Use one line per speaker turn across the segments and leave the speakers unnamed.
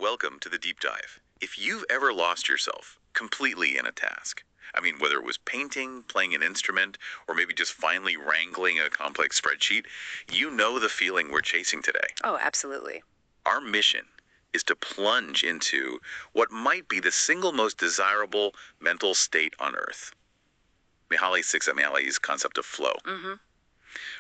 Welcome to the deep dive. If you've ever lost yourself completely in a task, whether it was painting, playing an instrument, or maybe just finally wrangling a complex spreadsheet, you know the feeling we're chasing today.
Oh, absolutely.
Our mission is to plunge into what might be the single most desirable mental state on Earth. Mihaly Csikszentmihalyi's concept of flow.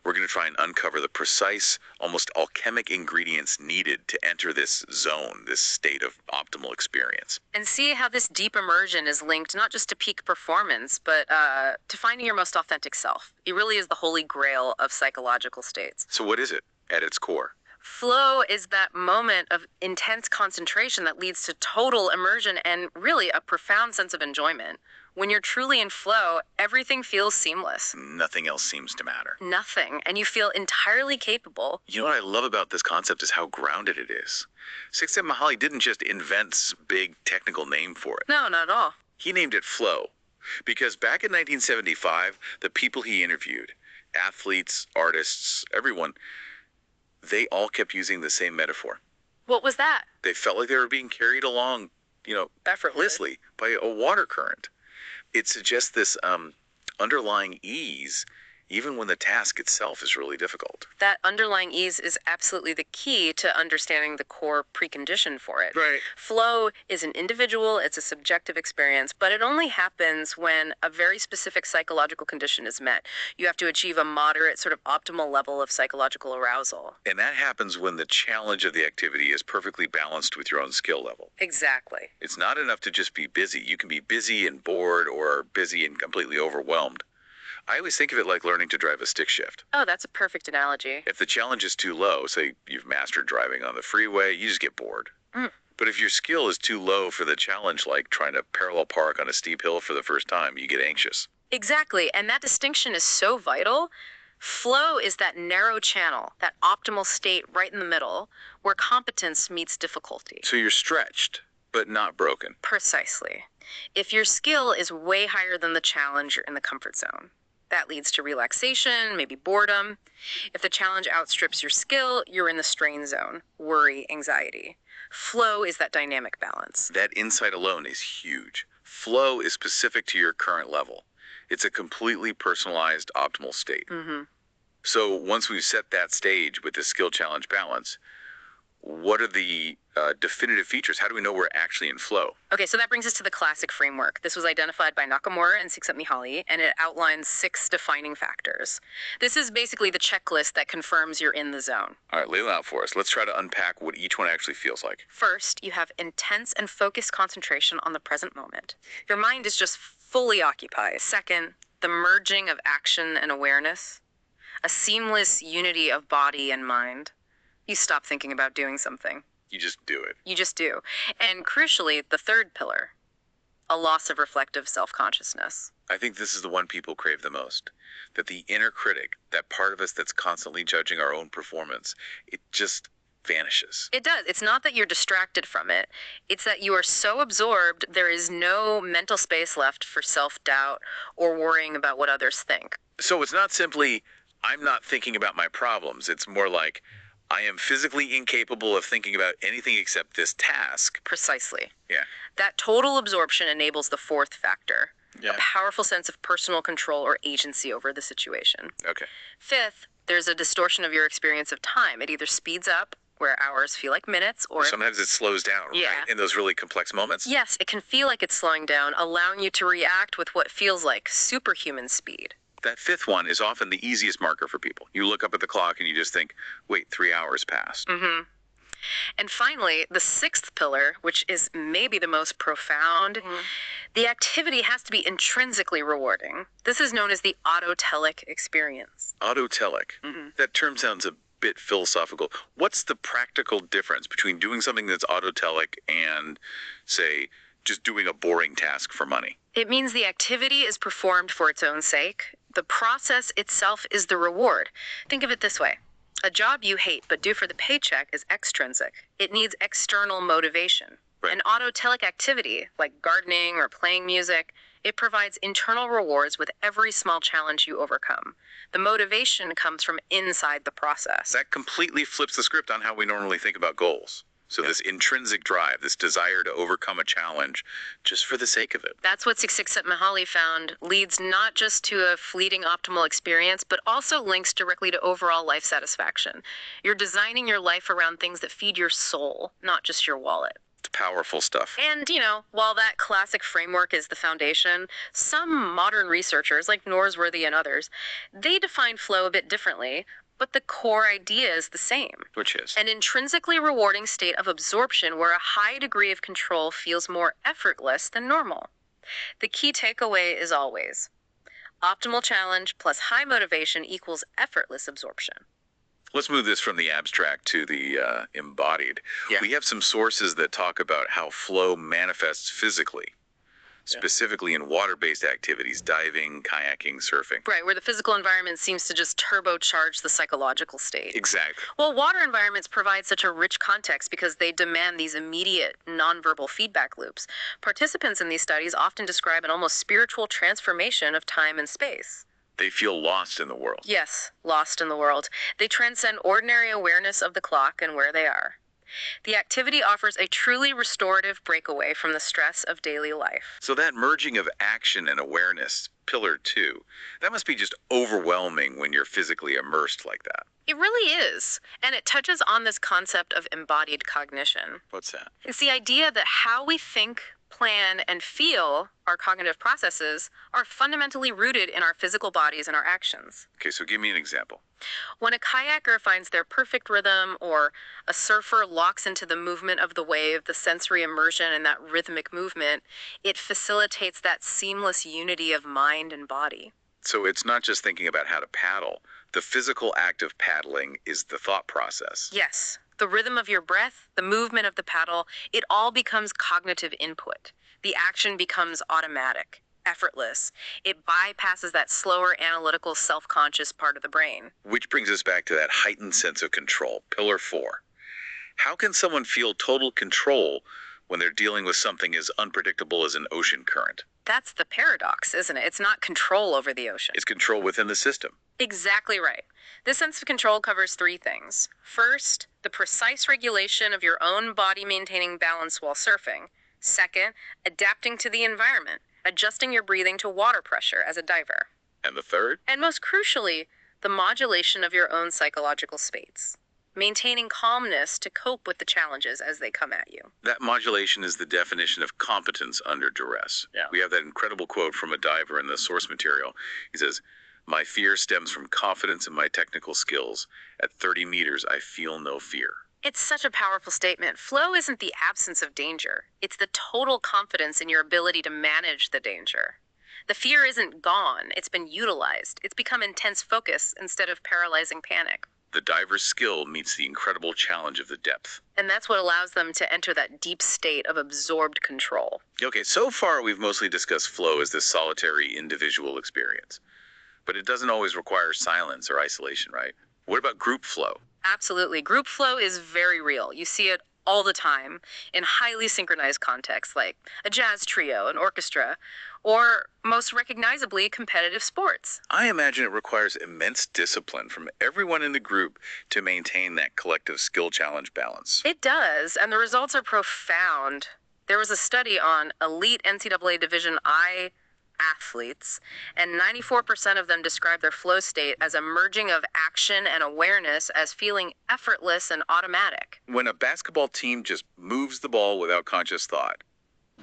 We're going to try and uncover the precise, almost alchemic ingredients needed to enter this zone, this state of optimal experience.
And see how this deep immersion is linked not just to peak performance, but to finding your most authentic self. It really is the holy grail of psychological states.
So what is it at its core?
Flow is that moment of intense concentration that leads to total immersion and really a profound sense of enjoyment. When you're truly in flow, everything feels seamless.
Nothing else seems to matter.
Nothing. And you feel entirely capable.
You know what I love about this concept is how grounded it is. Csikszentmihalyi didn't just invent a big technical name for it.
No, not at all.
He named it flow because back in 1975, the people he interviewed, athletes, artists, everyone, they all kept using the same metaphor.
What was that?
They felt like they were being carried along, effortlessly by a water current. It suggests this underlying ease, even when the task itself is really difficult.
That underlying ease is absolutely the key to understanding the core precondition for it.
Right.
Flow is an individual, it's a subjective experience, but it only happens when a very specific psychological condition is met. You have to achieve a moderate, sort of optimal level of psychological arousal.
And that happens when the challenge of the activity is perfectly balanced with your own skill level.
Exactly.
It's not enough to just be busy. You can be busy and bored or busy and completely overwhelmed. I always think of it like learning to drive a stick shift.
Oh, that's a perfect analogy.
If the challenge is too low, say you've mastered driving on the freeway, you just get bored. But if your skill is too low for the challenge, like trying to parallel park on a steep hill for the first time, you get anxious.
Exactly, and that distinction is so vital. Flow is that narrow channel, that optimal state right in the middle, where competence meets difficulty.
So you're stretched, but not broken.
Precisely. If your skill is way higher than the challenge, you're in the comfort zone. That leads to relaxation, maybe boredom. If the challenge outstrips your skill, you're in the strain zone, worry, anxiety. Flow is that dynamic balance.
That insight alone is huge. Flow is specific to your current level. It's a completely personalized, optimal state. So once we've set that stage with the skill challenge balance, what are the definitive features? How do we know we're actually in flow?
Okay, so that brings us to the classic framework. This was identified by Nakamura and Csikszentmihalyi, and it outlines 6 defining factors. This is basically the checklist that confirms you're in the zone.
All right, lay them out for us. Let's try to unpack what each one actually feels like.
First, you have intense and focused concentration on the present moment. Your mind is just fully occupied. Second, the merging of action and awareness. A seamless unity of body and mind. You stop thinking about doing something.
You just do it.
You just do. And crucially, the third pillar, a loss of reflective self-consciousness.
I think this is the one people crave the most. That the inner critic, that part of us that's constantly judging our own performance, it just vanishes.
It does. It's not that you're distracted from it. It's that you are so absorbed, there is no mental space left for self-doubt or worrying about what others think.
So it's not simply, I'm not thinking about my problems. It's more like, I am physically incapable of thinking about anything except this task.
Precisely.
Yeah.
That total absorption enables the fourth factor,
Yeah.
a powerful sense of personal control or agency over the situation.
Okay.
Fifth, there's a distortion of your experience of time. It either speeds up, where hours feel like minutes, or
Sometimes it slows down,
Yeah.
right? In those really complex moments.
yes, it can feel like it's slowing down, allowing you to react with what feels like superhuman speed.
That fifth one is often the easiest marker for people. You look up at the clock and you just think, wait, 3 hours passed.
And finally, the sixth pillar, which is maybe the most profound, the activity has to be intrinsically rewarding. This is known as the autotelic experience.
Autotelic. That term sounds a bit philosophical. What's the practical difference between doing something that's autotelic and, say, just doing a boring task for money?
It means the activity is performed for its own sake. The process itself is the reward. Think of it this way. A job you hate but do for the paycheck is extrinsic. It needs external motivation.
Right.
An autotelic activity, like gardening or playing music, it provides internal rewards with every small challenge you overcome. The motivation comes from inside the process.
That completely flips the script on how we normally think about goals. So this intrinsic drive, this desire to overcome a challenge just for the sake of it.
That's what Csikszentmihalyi found leads not just to a fleeting optimal experience, but also links directly to overall life satisfaction. You're designing your life around things that feed your soul, not just your wallet.
It's powerful stuff.
And, while that classic framework is the foundation, some modern researchers, like Norsworthy and others, they define flow a bit differently, but the core idea is the same.
Which is?
An intrinsically rewarding state of absorption where a high degree of control feels more effortless than normal. The key takeaway is always, optimal challenge plus high motivation equals effortless absorption.
Let's move this from the abstract to the embodied.
Yeah.
We have some sources that talk about how flow manifests physically, specifically in water-based activities, diving, kayaking, surfing.
Right, where the physical environment seems to just turbocharge the psychological state.
Exactly.
Well, water environments provide such a rich context because they demand these immediate nonverbal feedback loops. Participants in these studies often describe an almost spiritual transformation of time and space.
They feel lost in the world.
Yes, lost in the world. They transcend ordinary awareness of the clock and where they are. The activity offers a truly restorative breakaway from the stress of daily life.
So that merging of action and awareness, pillar 2, that must be just overwhelming when you're physically immersed like that.
It really is. And it touches on this concept of embodied cognition.
What's that?
It's the idea that how we think, plan, and feel our cognitive processes are fundamentally rooted in our physical bodies and our actions.
Okay, so give me an example.
When a kayaker finds their perfect rhythm, or a surfer locks into the movement of the wave, the sensory immersion and that rhythmic movement, it facilitates that seamless unity of mind and body.
So it's not just thinking about how to paddle. The physical act of paddling is the thought process.
Yes, the rhythm of your breath, the movement of the paddle, it all becomes cognitive input. The action becomes automatic, effortless. It bypasses that slower, analytical, self-conscious part of the brain.
Which brings us back to that heightened sense of control, pillar 4. How can someone feel total control when they're dealing with something as unpredictable as an ocean current?
That's the paradox, isn't it? It's not control over the ocean.
It's control within the system.
Exactly right. This sense of control covers 3 things. First, the precise regulation of your own body maintaining balance while surfing. Second, adapting to the environment, adjusting your breathing to water pressure as a diver.
And the third?
And most crucially, the modulation of your own psychological states, maintaining calmness to cope with the challenges as they come at you.
That modulation is the definition of competence under duress.
Yeah.
We have that incredible quote from a diver in the source material. He says, "My fear stems from confidence in my technical skills. At 30 meters, I feel no fear."
It's such a powerful statement. Flow isn't the absence of danger. It's the total confidence in your ability to manage the danger. The fear isn't gone. It's been utilized. It's become intense focus instead of paralyzing panic.
The diver's skill meets the incredible challenge of the depth.
And that's what allows them to enter that deep state of absorbed control.
Okay, so far we've mostly discussed flow as this solitary individual experience. But it doesn't always require silence or isolation, right? What about group flow?
Absolutely. Group flow is very real. You see it all the time in highly synchronized contexts like a jazz trio, an orchestra, or most recognizably, competitive sports.
I imagine it requires immense discipline from everyone in the group to maintain that collective skill challenge balance.
It does, and the results are profound. There was a study on elite NCAA Division I athletes, and 94% of them described their flow state as a merging of action and awareness as feeling effortless and automatic.
When a basketball team just moves the ball without conscious thought,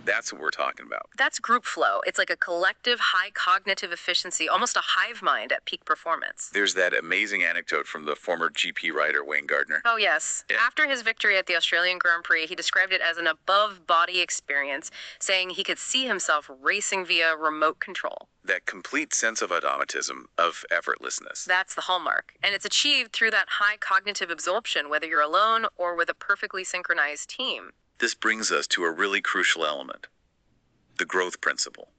that's what we're talking about.
That's group flow. It's like a collective high cognitive efficiency, almost a hive mind at peak performance.
There's that amazing anecdote from the former GP rider Wayne Gardner.
Oh, yes.
Yeah.
After his victory at the Australian Grand Prix, he described it as an above-body experience, saying he could see himself racing via remote control.
That complete sense of automatism, of effortlessness.
That's the hallmark. And it's achieved through that high cognitive absorption, whether you're alone or with a perfectly synchronized team.
This brings us to a really crucial element, the growth principle.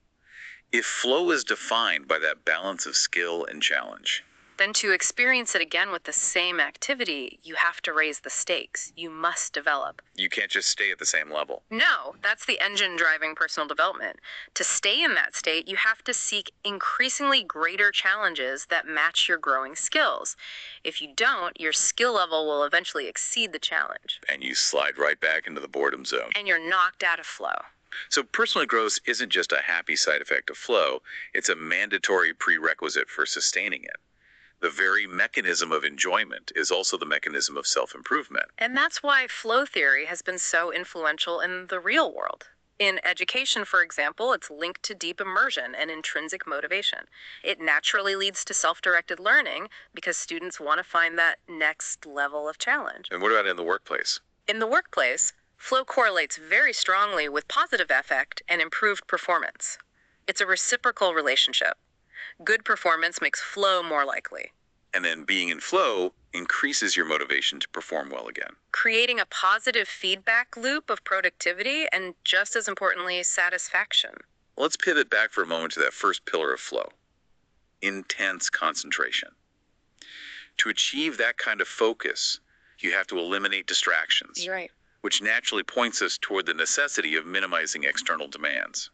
If flow is defined by that balance of skill and challenge,
Then to experience it again with the same activity, you have to raise the stakes. You must develop.
You can't just stay at the same level.
No, that's the engine driving personal development. To stay in that state, you have to seek increasingly greater challenges that match your growing skills. If you don't, your skill level will eventually exceed the challenge.
And you slide right back into the boredom zone.
And you're knocked out of flow.
So personal growth isn't just a happy side effect of flow, it's a mandatory prerequisite for sustaining it. The very mechanism of enjoyment is also the mechanism of self-improvement.
And that's why flow theory has been so influential in the real world. In education, for example, it's linked to deep immersion and intrinsic motivation. It naturally leads to self-directed learning because students want to find that next level of challenge.
And what about in the workplace?
In the workplace, flow correlates very strongly with positive affect and improved performance. It's a reciprocal relationship. Good performance makes flow more likely.
And then being in flow increases your motivation to perform well again.
Creating a positive feedback loop of productivity and, just as importantly, satisfaction.
Let's pivot back for a moment to that first pillar of flow. Intense concentration. To achieve that kind of focus, you have to eliminate distractions.
You're right.
Which naturally points us toward the necessity of minimizing external demands.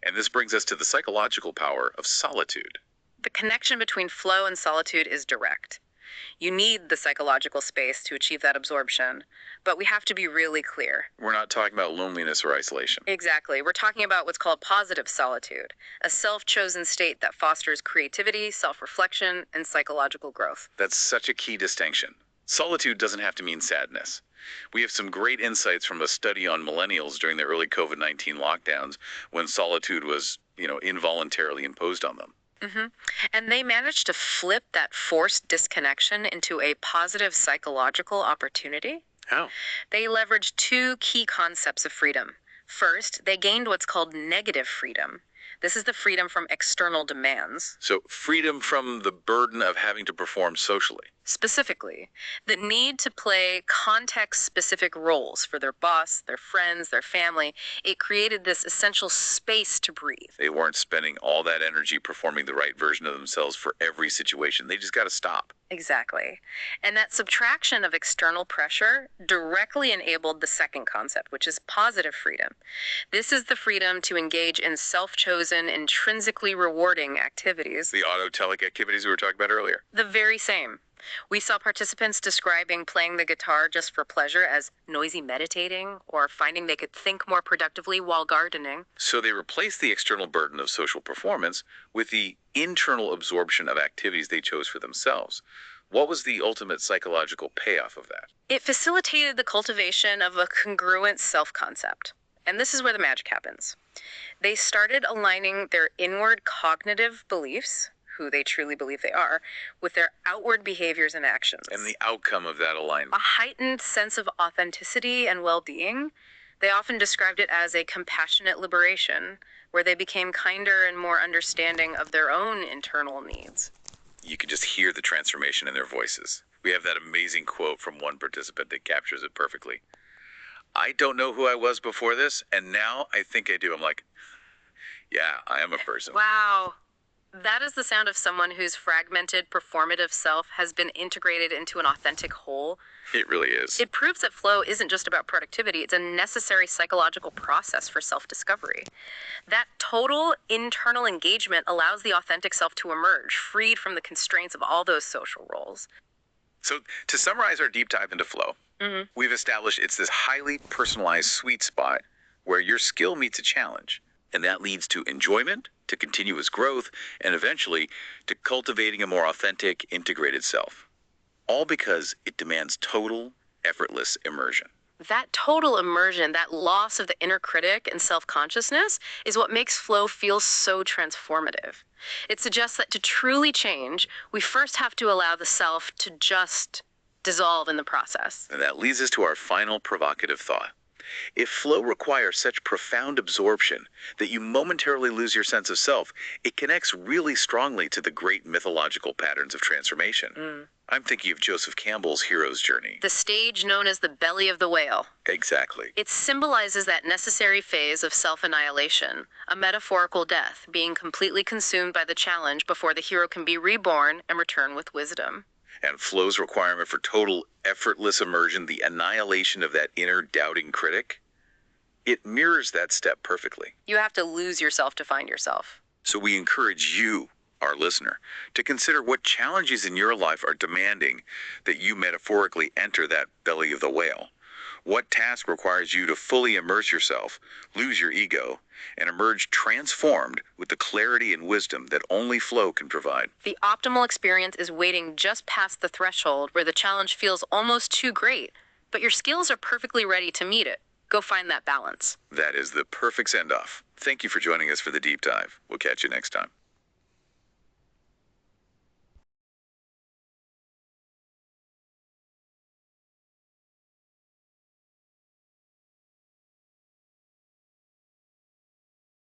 And this brings us to the psychological power of solitude.
The connection between flow and solitude is direct. You need the psychological space to achieve that absorption, but we have to be really clear.
We're not talking about loneliness or isolation.
Exactly. We're talking about what's called positive solitude, a self-chosen state that fosters creativity, self-reflection, and psychological growth.
That's such a key distinction. Solitude doesn't have to mean sadness. We have some great insights from a study on millennials during the early COVID-19 lockdowns when solitude was, involuntarily imposed on them.
And they managed to flip that forced disconnection into a positive psychological opportunity.
How?
They leveraged two key concepts of freedom. First, they gained what's called negative freedom. This is the freedom from external demands.
So freedom from the burden of having to perform socially.
Specifically, the need to play context-specific roles for their boss, their friends, their family. It created this essential space to breathe.
They weren't spending all that energy performing the right version of themselves for every situation. They just got to stop.
Exactly. And that subtraction of external pressure directly enabled the second concept, which is positive freedom. This is the freedom to engage in self-chosen, intrinsically rewarding activities.
The autotelic activities we were talking about earlier.
The very same. We saw participants describing playing the guitar just for pleasure as noisy meditating or finding they could think more productively while gardening.
So they replaced the external burden of social performance with the internal absorption of activities they chose for themselves. What was the ultimate psychological payoff of that?
It facilitated the cultivation of a congruent self-concept. And this is where the magic happens. They started aligning their inward cognitive beliefs, who they truly believe they are, with their outward behaviors and actions.
And the outcome of that alignment.
A heightened sense of authenticity and well-being. They often described it as a compassionate liberation, where they became kinder and more understanding of their own internal needs.
You can just hear the transformation in their voices. We have that amazing quote from one participant that captures it perfectly. I don't know who I was before this, and now I think I do. I'm like, yeah, I am a person.
Wow. That is the sound of someone whose fragmented, performative self has been integrated into an authentic whole.
It really is.
It proves that flow isn't just about productivity. It's a necessary psychological process for self-discovery. That total internal engagement allows the authentic self to emerge, freed from the constraints of all those social roles.
So to summarize our deep dive into flow, we've established it's this highly personalized sweet spot where your skill meets a challenge. And that leads to enjoyment, to continuous growth, and eventually to cultivating a more authentic, integrated self. All because it demands total, effortless immersion.
That total immersion, that loss of the inner critic and self-consciousness is what makes flow feel so transformative. It suggests that to truly change, we first have to allow the self to just dissolve in the process.
And that leads us to our final provocative thought. If flow requires such profound absorption that you momentarily lose your sense of self, it connects really strongly to the great mythological patterns of transformation. I'm thinking of Joseph Campbell's hero's journey.
The stage known as the belly of the whale.
Exactly.
It symbolizes that necessary phase of self-annihilation, a metaphorical death, being completely consumed by the challenge before the hero can be reborn and return with wisdom.
And flow's requirement for total, effortless immersion, the annihilation of that inner doubting critic, it mirrors that step perfectly.
You have to lose yourself to find yourself.
So we encourage you, our listener, to consider what challenges in your life are demanding that you metaphorically enter that belly of the whale. What task requires you to fully immerse yourself, lose your ego, and emerge transformed with the clarity and wisdom that only flow can provide?
The optimal experience is waiting just past the threshold where the challenge feels almost too great, but your skills are perfectly ready to meet it. Go find that balance.
That is the perfect send-off. Thank you for joining us for the deep dive. We'll catch you next time.